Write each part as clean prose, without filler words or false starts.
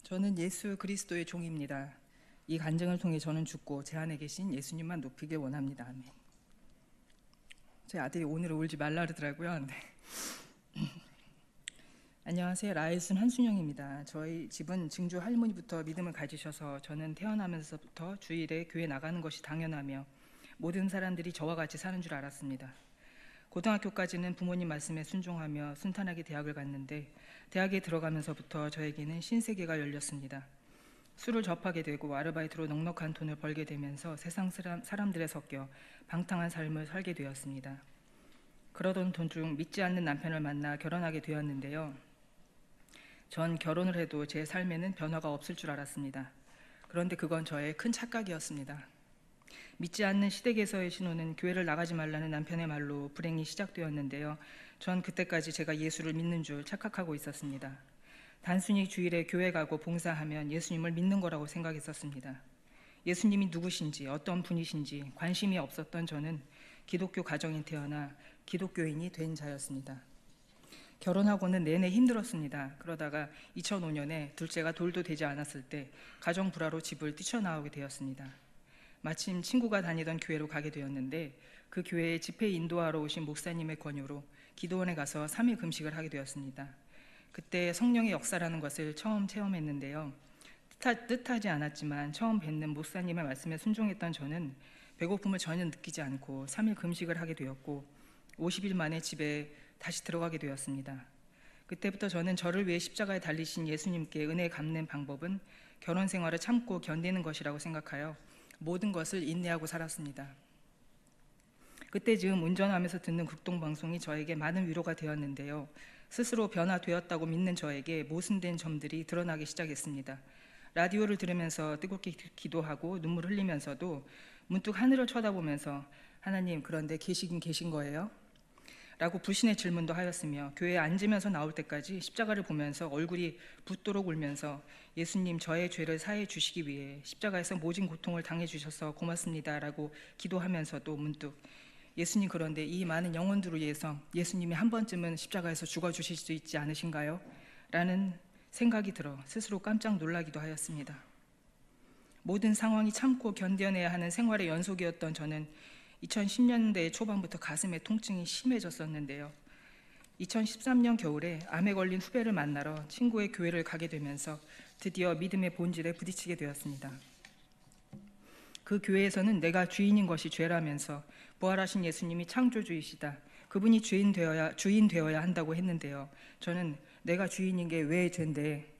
저는 예수 그리스도의 종입니다. 이 간증을 통해 저는 죽고 제 안에 계신 예수님만 높이길 원합니다. 아멘. 제 아들이 오늘 울지 말라 그러더라고요. 네. 안녕하세요. 라일순 한순영입니다. 저희 집은 증조 할머니부터 믿음을 가지셔서 저는 태어나면서부터 주일에 교회 나가는 것이 당연하며 모든 사람들이 저와 같이 사는 줄 알았습니다. 고등학교까지는 부모님 말씀에 순종하며 순탄하게 대학을 갔는데 대학에 들어가면서부터 저에게는 신세계가 열렸습니다. 술을 접하게 되고 아르바이트로 넉넉한 돈을 벌게 되면서 세상 사람들에 섞여 방탕한 삶을 살게 되었습니다. 그러던 도중 믿지 않는 남편을 만나 결혼하게 되었는데요. 전 결혼을 해도 제 삶에는 변화가 없을 줄 알았습니다. 그런데 그건 저의 큰 착각이었습니다. 믿지 않는 시댁에서의 신호는 교회를 나가지 말라는 남편의 말로 불행이 시작되었는데요. 전 그때까지 제가 예수를 믿는 줄 착각하고 있었습니다. 단순히 주일에 교회 가고 봉사하면 예수님을 믿는 거라고 생각했었습니다. 예수님이 누구신지 어떤 분이신지 관심이 없었던 저는 기독교 가정에 태어나 기독교인이 된 자였습니다. 결혼하고는 내내 힘들었습니다. 그러다가 2005년에 둘째가 돌도 되지 않았을 때 가정 불화로 집을 뛰쳐나오게 되었습니다. 마침 친구가 다니던 교회로 가게 되었는데 그 교회에 집회 인도하러 오신 목사님의 권유로 기도원에 가서 3일 금식을 하게 되었습니다. 그때 성령의 역사라는 것을 처음 체험했는데요. 뜻하지 않았지만 처음 뵙는 목사님의 말씀에 순종했던 저는 배고픔을 전혀 느끼지 않고 3일 금식을 하게 되었고 50일 만에 집에 다시 들어가게 되었습니다. 그때부터 저는 저를 위해 십자가에 달리신 예수님께 은혜 갚는 방법은 결혼 생활을 참고 견디는 것이라고 생각하여 모든 것을 인내하고 살았습니다. 그때 즈음 운전하면서 듣는 극동방송이 저에게 많은 위로가 되었는데요. 스스로 변화되었다고 믿는 저에게 모순된 점들이 드러나기 시작했습니다. 라디오를 들으면서 뜨겁게 기도하고 눈물 흘리면서도 문득 하늘을 쳐다보면서 하나님, 그런데 계시긴 계신 거예요? 라고 불신의 질문도 하였으며 교회에 앉으면서 나올 때까지 십자가를 보면서 얼굴이 붓도록 울면서 예수님, 저의 죄를 사해 주시기 위해 십자가에서 모진 고통을 당해 주셔서 고맙습니다 라고 기도하면서도 문득 예수님, 그런데 이 많은 영혼들을 위해서 예수님이 한 번쯤은 십자가에서 죽어주실 수 있지 않으신가요? 라는 생각이 들어 스스로 깜짝 놀라기도 하였습니다. 모든 상황이 참고 견뎌내야 하는 생활의 연속이었던 저는 2010년대 초반부터 가슴에 통증이 심해졌었는데요. 2013년 겨울에 암에 걸린 후배를 만나러 친구의 교회를 가게 되면서 드디어 믿음의 본질에 부딪히게 되었습니다. 그 교회에서는 내가 주인인 것이 죄라면서 부활하신 예수님이 창조주이시다. 그분이 주인 되어야 한다고 했는데요. 저는 내가 주인인 게 왜 죄인데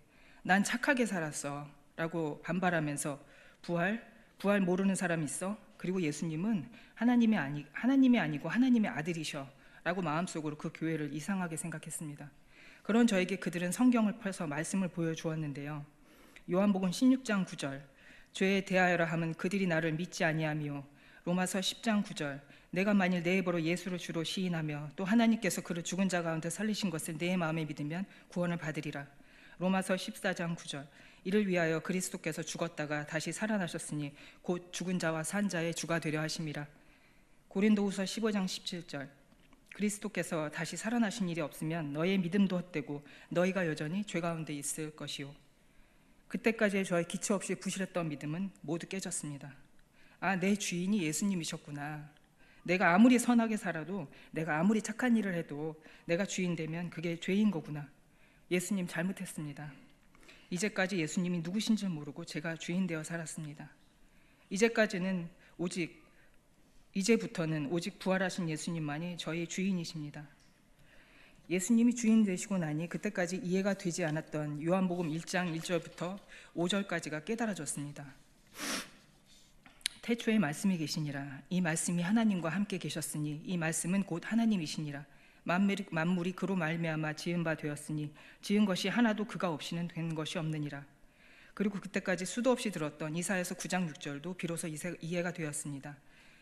난 착하게 살았어 라고 반발하면서 부활 모르는 사람 있어? 그리고 예수님은 하나님이 아니고 하나님의 아들이셔 라고 마음속으로 그 교회를 이상하게 생각했습니다. 그런 저에게 그들은 성경을 펴서 말씀을 보여주었는데요. 요한복음 16장 9절 죄에 대하여라 함은 그들이 나를 믿지 아니하며 로마서 10장 9절 내가 만일 내 입으로 예수를 주로 시인하며 또 하나님께서 그를 죽은 자 가운데 살리신 것을 내 마음에 믿으면 구원을 받으리라. 로마서 14장 9절 이를 위하여 그리스도께서 죽었다가 다시 살아나셨으니 곧 죽은 자와 산 자의 주가 되려 하심이라. 고린도후서 15장 17절 그리스도께서 다시 살아나신 일이 없으면 너의 믿음도 헛되고 너희가 여전히 죄 가운데 있을 것이요. 그때까지의 저의 기초 없이 부실했던 믿음은 모두 깨졌습니다. 아, 내 주인이 예수님이셨구나. 내가 아무리 선하게 살아도 내가 아무리 착한 일을 해도 내가 주인 되면 그게 죄인 거구나. 예수님 잘못했습니다. 이제까지 예수님이 누구신지 모르고 제가 주인 되어 살았습니다. 이제부터는 오직 부활하신 예수님만이 저희 주인이십니다. 예수님이 주인 되시고 나니 그때까지 이해가 되지 않았던 요한복음 1장 1절부터 5절까지가 깨달아졌습니다. 태초에 말씀이 계시니라. 이 말씀이 하나님과 함께 계셨으니 이 말씀은 곧 하나님이시니라. 만물이 그로 말미암아 지은 바 되었으니 지은 것이 하나도 그가 없이는 된 것이 없느니라. 그리고 그때까지 수도 없이 들었던 이사야서 9장 6절도 비로소 이해가 되었습니다.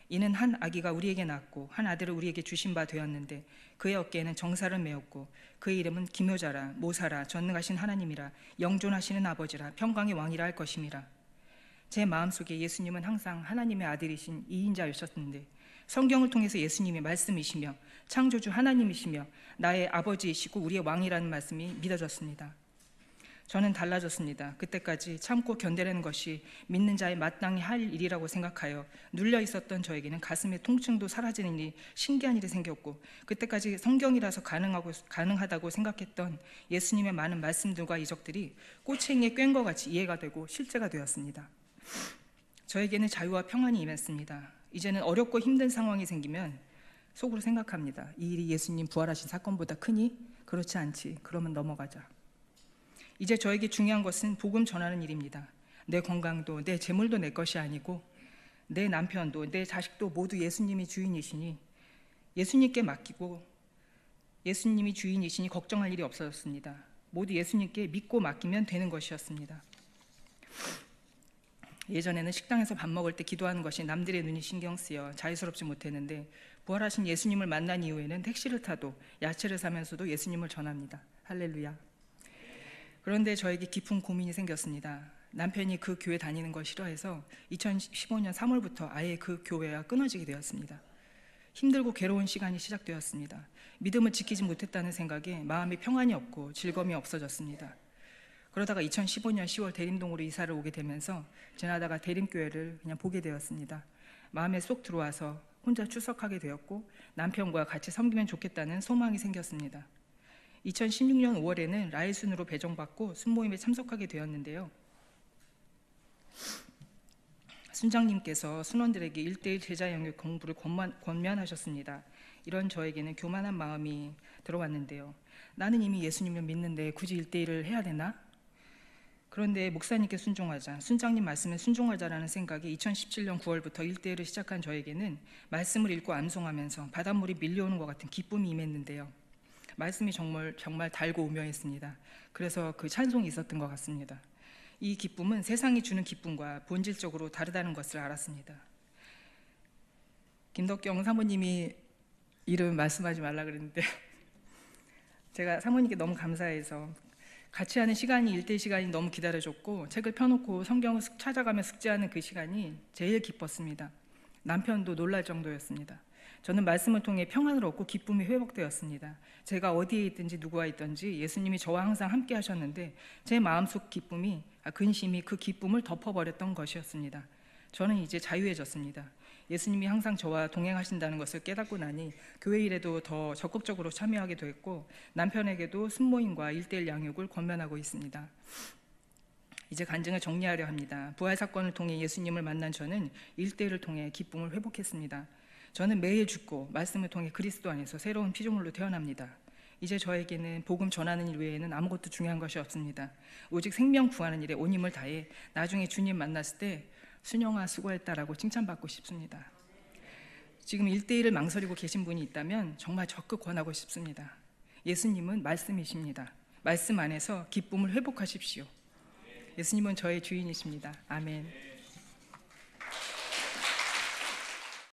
이는 한 아기가 우리에게 낳고 한 아들을 우리에게 주신 바 되었는데 그의 어깨에는 정사를 메었고 그의 이름은 기묘자라 모사라 전능하신 하나님이라 영존하시는 아버지라 평강의 왕이라 할 것임이라. 제 마음속에 예수님은 항상 하나님의 아들이신 이인자이셨는데 성경을 통해서 예수님이 말씀이시며 창조주 하나님이시며 나의 아버지이시고 우리의 왕이라는 말씀이 믿어졌습니다. 저는 달라졌습니다. 그때까지 참고 견뎌내는 것이 믿는 자의 마땅히 할 일이라고 생각하여 눌려 있었던 저에게는 가슴의 통증도 사라지는 일이 신기한 일이 생겼고, 그때까지 성경이라서 가능하다고 생각했던 예수님의 많은 말씀들과 이적들이 꼬챙이에 꿰인 것 같이 이해가 되고 실제가 되었습니다. 저에게는 자유와 평안이 임했습니다. 이제는 어렵고 힘든 상황이 생기면 속으로 생각합니다. 이 일이 예수님 부활하신 사건보다 크니? 그렇지 않지. 그러면 넘어가자. 이제 저에게 중요한 것은 복음 전하는 일입니다. 내 건강도 내 재물도 내 것이 아니고 내 남편도 내 자식도 모두 예수님이 주인이시니 예수님께 맡기고 예수님이 주인이시니 걱정할 일이 없어졌습니다. 모두 예수님께 믿고 맡기면 되는 것이었습니다. 예전에는 식당에서 밥 먹을 때 기도하는 것이 남들의 눈이 신경 쓰여 자유스럽지 못했는데 부활하신 예수님을 만난 이후에는 택시를 타도 야채를 사면서도 예수님을 전합니다. 할렐루야. 그런데 저에게 깊은 고민이 생겼습니다. 남편이 그 교회 다니는 걸 싫어해서 2015년 3월부터 아예 그 교회와 끊어지게 되었습니다. 힘들고 괴로운 시간이 시작되었습니다. 믿음을 지키지 못했다는 생각에 마음이 평안이 없고 즐거움이 없어졌습니다. 그러다가 2015년 10월 대림동으로 이사를 오게 되면서 지나다가 대림교회를 그냥 보게 되었습니다. 마음에 쏙 들어와서 혼자 출석하게 되었고 남편과 같이 섬기면 좋겠다는 소망이 생겼습니다. 2016년 5월에는 라이순으로 배정받고 순모임에 참석하게 되었는데요. 순장님께서 순원들에게 1:1 제자 영역 공부를 권면하셨습니다. 이런 저에게는 교만한 마음이 들어왔는데요. 나는 이미 예수님을 믿는데 굳이 1:1을 해야 되나? 그런데 목사님께 순종하자, 순장님 말씀에 순종하자라는 생각이 2017년 9월부터 1:1을 시작한 저에게는 말씀을 읽고 암송하면서 바닷물이 밀려오는 것 같은 기쁨이 임했는데요. 말씀이 정말 달고 오묘했습니다. 그래서 그 찬송이 있었던 것 같습니다. 이 기쁨은 세상이 주는 기쁨과 본질적으로 다르다는 것을 알았습니다. 김덕경 사모님이 이름 말씀하지 말라 그랬는데 제가 사모님께 너무 감사해서 같이 하는 시간이 1:1 시간이 너무 기다려졌고 책을 펴놓고 성경을 찾아가며 숙제하는 그 시간이 제일 기뻤습니다. 남편도 놀랄 정도였습니다. 저는 말씀을 통해 평안을 얻고 기쁨이 회복되었습니다. 제가 어디에 있든지 누구와 있든지 예수님이 저와 항상 함께 하셨는데 제 마음속 기쁨이 근심이 그 기쁨을 덮어버렸던 것이었습니다. 저는 이제 자유해졌습니다. 예수님이 항상 저와 동행하신다는 것을 깨닫고 나니 교회 일에도 더 적극적으로 참여하게 됐고 남편에게도 순모임과 1:1 양육을 권면하고 있습니다. 이제 간증을 정리하려 합니다. 부활 사건을 통해 예수님을 만난 저는 1:1을 통해 기쁨을 회복했습니다. 저는 매일 죽고 말씀을 통해 그리스도 안에서 새로운 피조물로 태어납니다. 이제 저에게는 복음 전하는 일 외에는 아무것도 중요한 것이 없습니다. 오직 생명 구하는 일에 온 힘을 다해 나중에 주님 만났을 때 순영아 수고했다라고 칭찬받고 싶습니다. 지금 1:1을 망설이고 계신 분이 있다면 정말 적극 권하고 싶습니다. 예수님은 말씀이십니다. 말씀 안에서 기쁨을 회복하십시오. 예수님은 저의 주인이십니다. 아멘.